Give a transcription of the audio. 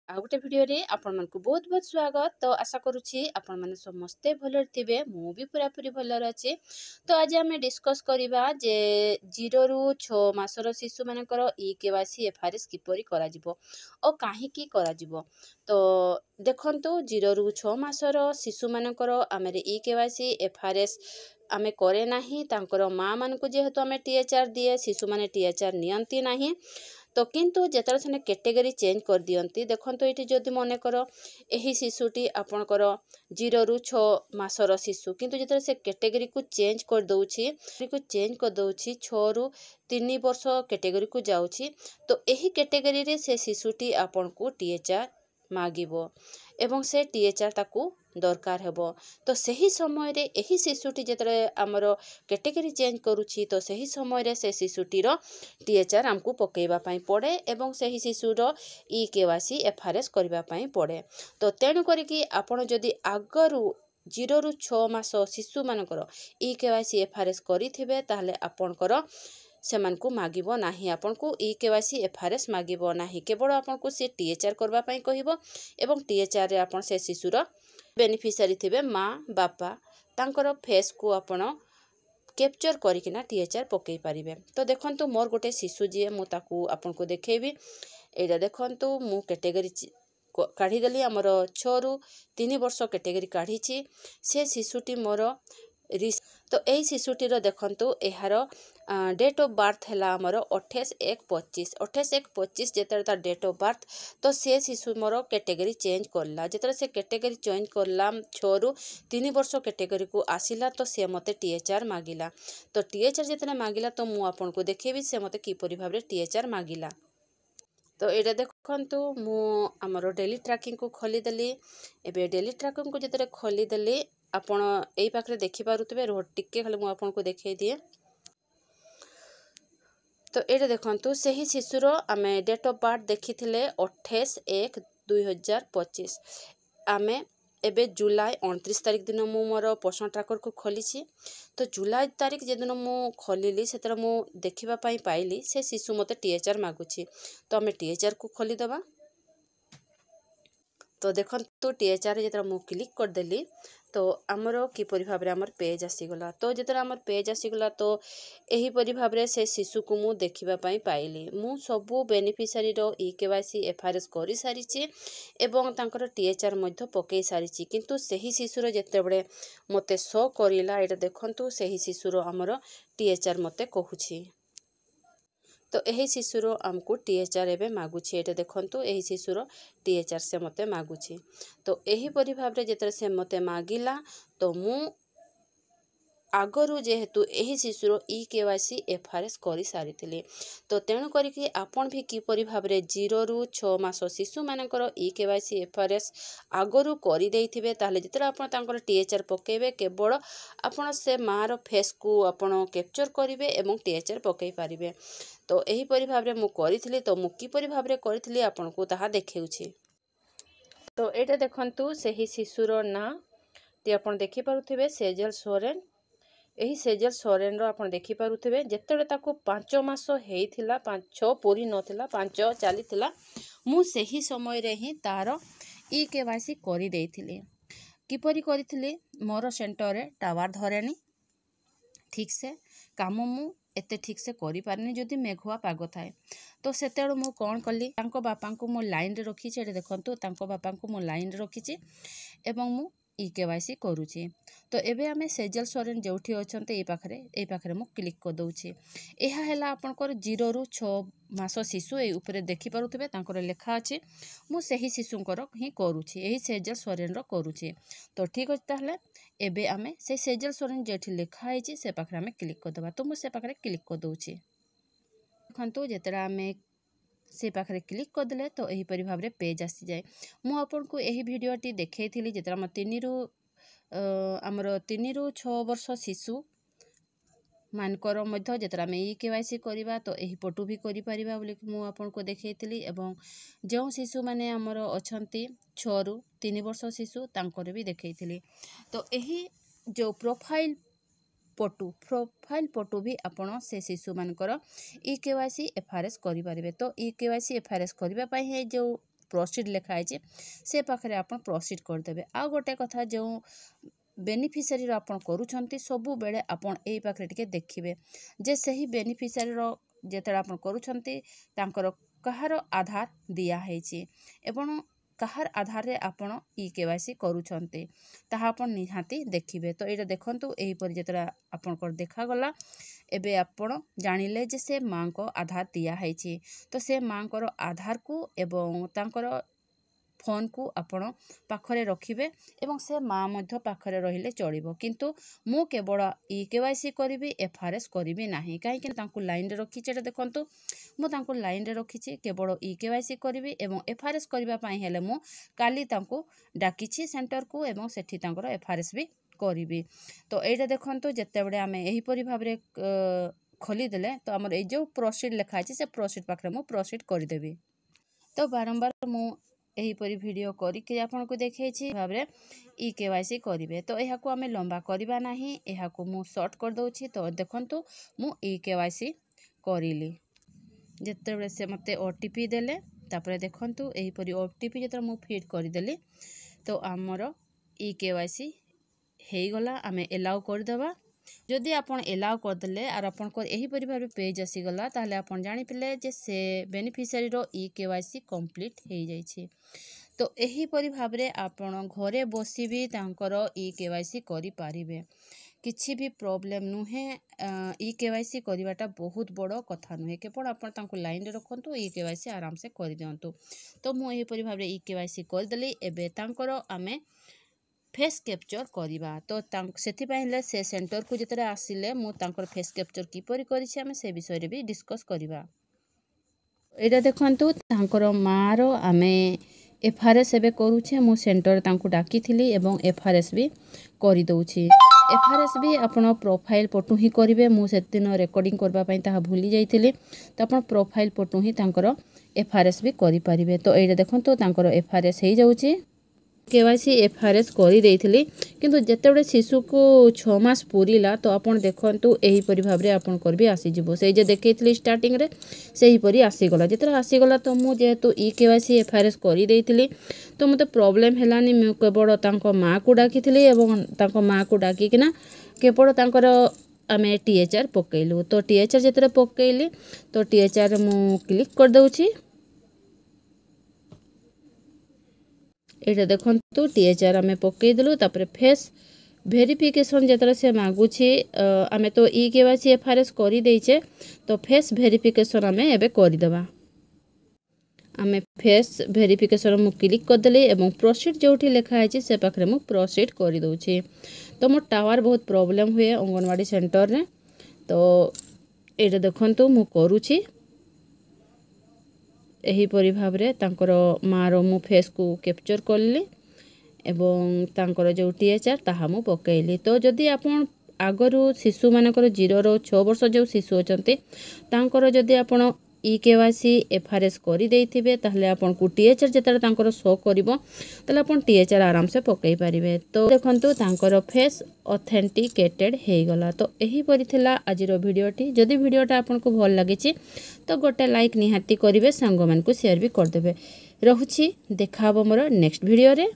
आ गोटे भिडियो रे आपण मानकु बहुत बहुत स्वागत। तो आशा करूछि आपण माने समस्ते भलर थिबे, मु भी पूरा पूरी भलर अछि। तो आज आमे डिस्कस करिबा जे 0 रु 6 मासर शिशु मानकर ई केवाईसी एफआरएस किपरि करा जिवो ओ काहे की करा जिवो। तो देखंतु 0 रु 6 मासर शिशु मानकर आमे ई केवाईसी एफआरएस आमे करे नाही, तांकर मां मानकु जेहेतु आमे टीएचआर दिए, शिशु माने टीएचआर नियंती नाही। तो किंतु जेतरा सेने कैटेगरी चेंज कर दियंती, देखंतु एठी जदि मने करो एही शिशुटी आपणकर 0 रु 6 मासर शिशु, किंतु जेतरा से कैटेगरी को चेंज कर दउछि, 6 रु 3 वर्ष कैटेगरी को जाउछि, तो एही कैटेगरी रे से शिशुटी आपनको टीएचआर मागिबो एवं से टीएचआर ताकू दरकार हेबो। तो सही समय रे एही शिशुटी जेतरे हमर कैटेगरी चेंज करूछि, तो सही समय रे से शिशुटीर टीएचआर हमकू पकेइबा पई पड़े एवं सही शिशुर ई केवाईसी एफआरएस करबा पई पड़े। तो तेणु करिकि आपण जदि आगरु 0 रु 6 मास शिशु मानकर ई केवाईसी एफआरएस करिथिबे, ताहले आपणकर सेमानकु मागिबो नाही, आपनकु ई केवाईसी एफआरएस मागिबो नाही, केवल आपनकु से टीएचआर करबा पई कहिबो एवं टीएचआर रे आपण से शिशुर बेनिफिशियरी थिबे माँ बापा, तांकर फेस को आपण कैप्चर करिकिना टीएचआर पकई पारिबे। तो देखंतु मोर गोटे शिशु जे मु ताकू आपनको देखेबी। एटा देखंतु मु कैटेगरी काढ़ी देली, हमर 6 रु 3 वर्ष कैटेगरी काढ़ीची। से शिशुटी मोर तो यही शिशुटीर देखंतु एहार डेट ऑफ बर्थ है आमर 28/1/25 जेतरे तार डेट ऑफ बर्थ। तो से शिशु मोर कैटेगरी चेंज करला, जेतरे से कैटेगरी चेंज करला 6 रु 3 वर्ष कैटेगरी को आसिला, तो से मते टीएचआर मागिला। तो टीएचआर जेतने मागिला, तो मु आपनको देखेबी से मते किपरि भाबरे टीएचआर मागिला। तो एटा देखंतु मु आमर डेली ट्रैकिंग को खोली देली। एबे डेली ट्रैकिंग को जेतरे खोली देली, आपण एई पाखरे देखि पारुतबे, रोड टिके खाली मु आपनको देखेई दिए। तो एटा देखंतु सही शिशुर आमे डेट ऑफ बर्थ देखिथिले 28/1/2025। आमे एबे जुलाई 29 तारिख दिन मु मोर पर्सनल ट्रैकर को खोलीछि। तो जुलाई तारिख जे दिन मु खोलिली, सेतर मु देखिबा पई पाइली से शिशु मते टीएचआर मागुछि। तो आमे टीएचआर को खोली दबा। तो देखंतु टीएचआर जेतरा मु क्लिक कर देली, तो आमर किपरि भाबरे आमर पेज आसीगला। तो जेतरा आमर पेज आसीगला, तो एही परि भाबरे से शिशु को मु देखिबा पई पाइली। मु सबु बेनिफिशियरी रो ई केवाईसी एफआरएस करि सारिछि एवं तांकर टीएचआर मध्ये पकेई सारिछि, किंतु सही शिशुर जेतेबेले मते शो करिला, एटा देखंतु सही शिशुर आमर टीएचआर मते कहूछि। तो यही शिशुर आमको टीएचआर एबे मागुछि। एटा देखंतु यही शिशुर टीएचआर से मते मागुछि। तो यही परि भाबरे जेतरे से मते मागिला, तो मु आगरु जेहेतु यही शिशुर ई केवाईसी एफआरएस करि सारिथिली। तो तेणु करिकि आपण भी किपरि भाबरे 0 रु 6 मास शिशु मानकर ई केवाईसी एफआरएस आगरु करि देइथिबे, ताहले जेतरा आपण तांकर टीएचआर पकेबे, केवल आपण से मार फेस को आपण कैप्चर करिवे एवं टीएचआर पकेई पारिबे। तो यही परि भाबरे मु करिथिली। तो मु किपरि भाबरे करिथिली आपनको ताहा देखेउछि। तो एटा देखंतु सही शिशुर ना ती आपण देखि पारुथिबे, सेजल सोरेन। यही सेजल सोरेन रो आपण देखि पारुथिबे, जेतेबे ताको 5 मास हेइथिला, 5-6 पूरी नथिला, 5 चलीथिला, मु सही समय रे ही तार ई केवाईसी करि देइथिली। किपरि करिथिली, मोर सेंटर रे टावर धरेनी ठीक से, काम मु एते ठीक से करि पारनी जदि मेघुआ पाग थाए। तो सेतेबेले मु कोन कली, तांको बापा को मु लाइन रे रखिछि। एटे देखंतु तांको बापा को मु लाइन रे रखिछि एवं मु ई केवाईसी करूछि। तो एबे आमे सेजल सोरेन जोठी अछन्ते ए पाखरे मु क्लिक कर दउछि। एहा हैला आपनकर 0 रु 6 मास शिशु। ए ऊपर देखि पारुथिबे तांकर लेखा अछि, मु सही शिशुंकर ही करूछि, एही सेजल सोरेन रो करूछि। तो ठीक अछि, ताहले एबे आमे से सेजल सोरेन जेठी लेखा आइछि से पाखरे आमे क्लिक कर दबा। तो मु से पाखरे क्लिक कर दउछि। देखंतु जेतरा आमे से पाखरे क्लिक कर देले, तो एही परि भाबरे पेज आसी जाय। मु आपनको एही भिडियोटी देखैथिली जेतरा म 3 रु 6 वर्ष शिशु मानकर मध्य जेतरा में ई केवाईसी करिबा, तो एही पटु भी करि परिबा बोली मु आपनको देखैथिली। एवं जो शिशु माने हमर अछंती 6 रु 3 वर्ष शिशु, तांकर भी देखैथिली। तो एही जो प्रोफाइल पटु भी आपण से शिशु मानकर ई केवाईसी एफआरएस करि परिबे। तो ई केवाईसी एफआरएस करिबा पई है जो प्रोसीड लिखाई से पाखे आप प्रोसीड करदे। आ गोटे कथा जो बेनिफिशियरी आपण करूछंती सबु बेले आपण एई पाखे टिके देखिबे जे सही बेनिफिशियरी जेतरा आपण करूछंती तांकर कहार आधार दिया हेछि एवं कहार आधार रे आपण ई केवाईसी करूछंती ताहा आपण निहाती देखिबे। तो एटा देखंतु एही पर जेतरा आपण कर देखा गला एबे आपण जानिले जे से मां को आधार दिया हेछि तो से मां को आधार को एवं तांकर फोन को आपण पाखरे रखिबे एवं से माँ मध्य पाखरे रहिले चलिबो किंतु मु केवल ई केवाईसी करिवि एफआरएस करिवि नाही काहेकि तांको लाइन रे रखिछि। एटा देखंतु मु तांको लाइन रे रखिछि केवल ई केवाईसी करिवि एवं एफआरएस करिबा पई हेले मु काली तांको डाकिछि सेंटर को एवं सेठी तांकर एफआरएस भी करिवि। तो एटा देखंतु जेतेबेले आमे एही परि भाबरे खोली देले तो हमर ए जो प्रोसीड लिखा अछि से प्रोसीड पाखरे मु प्रोसीड करि देबी। तो बारंबार मु एहीपरी वीडियो करिके आपन को देखैछि भाबरे ई केवाईसी करिवे। तो एहा को आमे लंबा करिबा नाही एहा को मु शॉर्ट कर दउछि। तो देखंतु मु ई केवाईसी करिली जेतेबेले से मते ओटीपी देले तापरे देखंतु एहीपरी ओटीपी जेतर मु फीड करि देली तो हमर ई केवाईसी हेई गला। आमे एलाउ कर देबा जदि आपन एलाउ कर देले आर आपन को एही परि भाबरे पेज आसी गला ताले आपन जानि पिले जे से बेनिफिशियरी रो ई केवाईसी कंप्लीट हेई जाईछि। तो एही परि भाबरे आपन घरे बसी भी तांकर ई केवाईसी करि पारिबे किछि भी प्रॉब्लम नुहे। ई केवाईसी करिवाटा बहुत बड़ कथा नुहे केवल आपन तांको लाइन रे रखंतु ई केवाईसी आराम से करि दियंतु। तो मु एही परि भाबरे ई केवाईसी कर देली एबे तांकर आमे फेस कैप्चर करिबा। तो सेथि पहिले से सेंटर को जेतरे आसिले मु तांकर फेस कैप्चर किपरि करिछि आमे से विषय रे भी डिस्कस करिबा। एटा देखंतु तांकर मार आमे एफआरएस एबे करूछे मु सेंटर तांको डाकी थिली एवं एफआरएस भी करि दउछि। एफआरएस भी आपण प्रोफाइल पटु ही करिवे मु सेदिन रेकॉर्डिंग करबा पई ताहा भूली जाइथिली तो आपण प्रोफाइल पटु ही तांकर एफआरएस भी करि परिबे। तो एटा देखंतु तांकर एफआरएस हेई जाउछि केवाईसी एफआरएस करि देइथिली किंतु जेतेबेले शिशु को 6 मास पूरीला तो आपण देखंतु एही परि भाबरे आपण करबी आसी जिवो से जे देखैथिली स्टार्टिंग रे सेही परि आसी गला जेतरा आसी गला। तो मु जेहेतु ई केवाईसी एफआरएस करि देइथिली तो मते प्रॉब्लम हेलानी मु केवल तांको मां को डाकिथिली एवं तांको मां को डाकी किना केवल तांकर आमे टीएचआर पकेइलु। तो टीएचआर जेतरे पकेइली तो टीएचआर मु क्लिक कर दउछि। एटा देखंतु टीएचआर आमे पकई देलु तापरे फेस वेरिफिकेशन जेतरा से मागुछि आमे तो ई केवाईसी एफआरएस करि देइछे तो फेस वेरिफिकेशन आमे एबे करि देबा। आमे फेस वेरिफिकेशन मु क्लिक कर देली एवं प्रोसीड जोठी लिखा है से पाखरे मु प्रोसीड करि दउछि। तो मो टावर बहुत प्रॉब्लम हुए अंगनवाड़ी सेंटर रे तो एटा देखंतु मु करूछि एही परि भाबरे तांकर मारो मु फेस को कैप्चर करली एवं तांकर जो टीएचआर ताहा मु पकेइली। तो जदि आपण आगरु शिशु मानकर 0 रो 6 वर्ष जो शिशु अछंती तांकर जदि आपण ई केवाईसी एफआरएस करि देइथिबे ताहले आपण को टीएचआर जेतरा तांकर शो करिवो ताले आपण टीएचआर आराम से पकई पारिबे। तो देखंतु तांकर फेस ऑथेंटिकेटेड हेई गला। तो एही परि थिला आजिरो वीडियोटी जदि वीडियोटा आपण को भल लागिछि तो गोटे लाइक निहाती करिवे सांग मान को शेयर भी कर देबे। रहुछि देखा हबो मोर नेक्स्ट वीडियो रे।